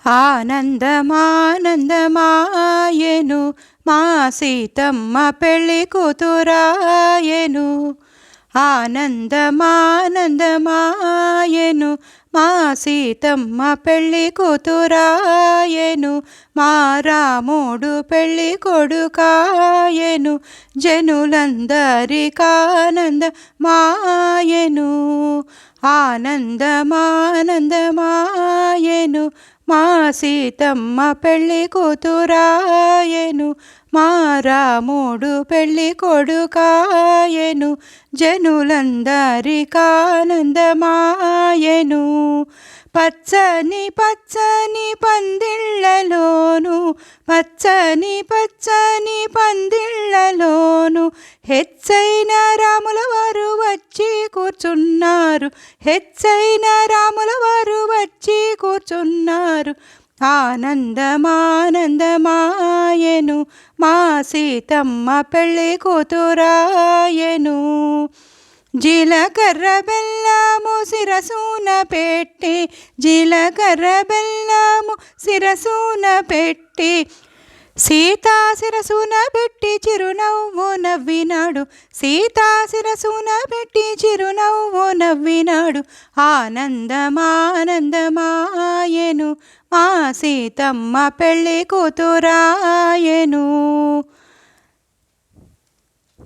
ఆనందమానందమాయెను మా సీతమ్మ పెళ్ళి కూతురాయెను. ఆనందమానందమాయెను మా సీతమ్మ పెళ్ళి కూతురాయెను. మా రాముడు పెళ్ళి కొడుకాయెను. జనులందరికానందమాయెను. ఆనందమానందమాయెను మా సీతమ్మ పెళ్ళి కూతురాయెను. మా రాముడు పెళ్ళి కొడుకాయెను. జనులందరికానందమాయెను. పచ్చని పచ్చని పందిళ్ళలోను, పచ్చని పచ్చని పందిళ్ళలోను హెచ్చైన రాముల వారు వచ్చి కూర్చున్నారు. హెచ్చైన రాముల వారు వచ్చి కూర్చున్నారు. ఆనందమానందమాయెను మా సీతమ్మ పెళ్ళి కూతురాయెను. జీలకర్ర బెల్లము శిరసున పెట్టి, జీలకర్ర బెల్లము శిరసున పెట్టి, సీతా శిరసున పెట్టి చిరునవ్వు నవ్వినాడు. సీతా శిరసున పెట్టి చిరునవ్వు నవ్వినాడు. ఆనందమానందమాయెను మా సీతమ్మ పెళ్ళి కూతురాయెను.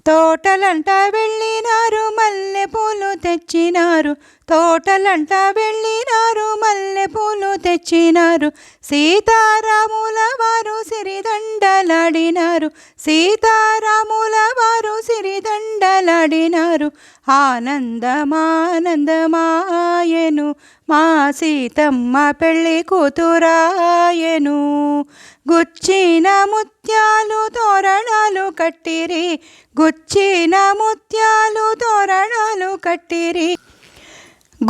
తోటలంట వెళ్ళినారు, మల్లె పూలు తెచ్చినారు. తోటలంట వెళ్ళినారు, మల్లె పూలు తెచ్చినారు. సీతారాముల వారు సిరిదండలాడినారు. సీతారాముల వారు సిరిదండలాడినారు. ఆనందమానందమాయెను మా సీతమ్మ పెళ్ళి కూతురాయెను. గుచ్చిన ముత్యాలు తోరణాలు కట్టిరి, గుచ్చిన ముత్యాలు తోరణాలు కట్టిరి.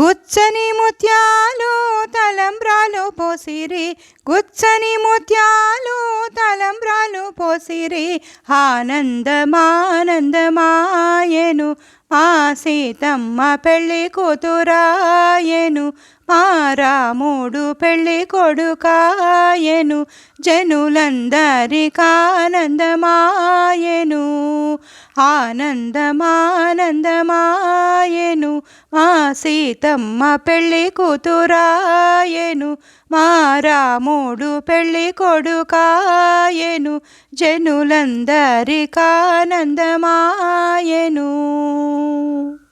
గుచ్చని ముత్యాలు తలంబ్రాలు పోసిరి, గుచ్చని ముత్యాలు తలంబ్రాలు పోసిరి. ఆనందమానందమాయెను మా సీతమ్మ పెళ్ళి కూతురాయెను. మా రాముడు పెళ్ళి కొడుకాయెను. జనులందరికానందమాయెను. ఆనందమానందమాయెను మా సీతమ్మ పెళ్ళి కూతురాయెను. మా రాముడు పెళ్ళి కొడుకాయెను. జనులందరికానందమాయెను.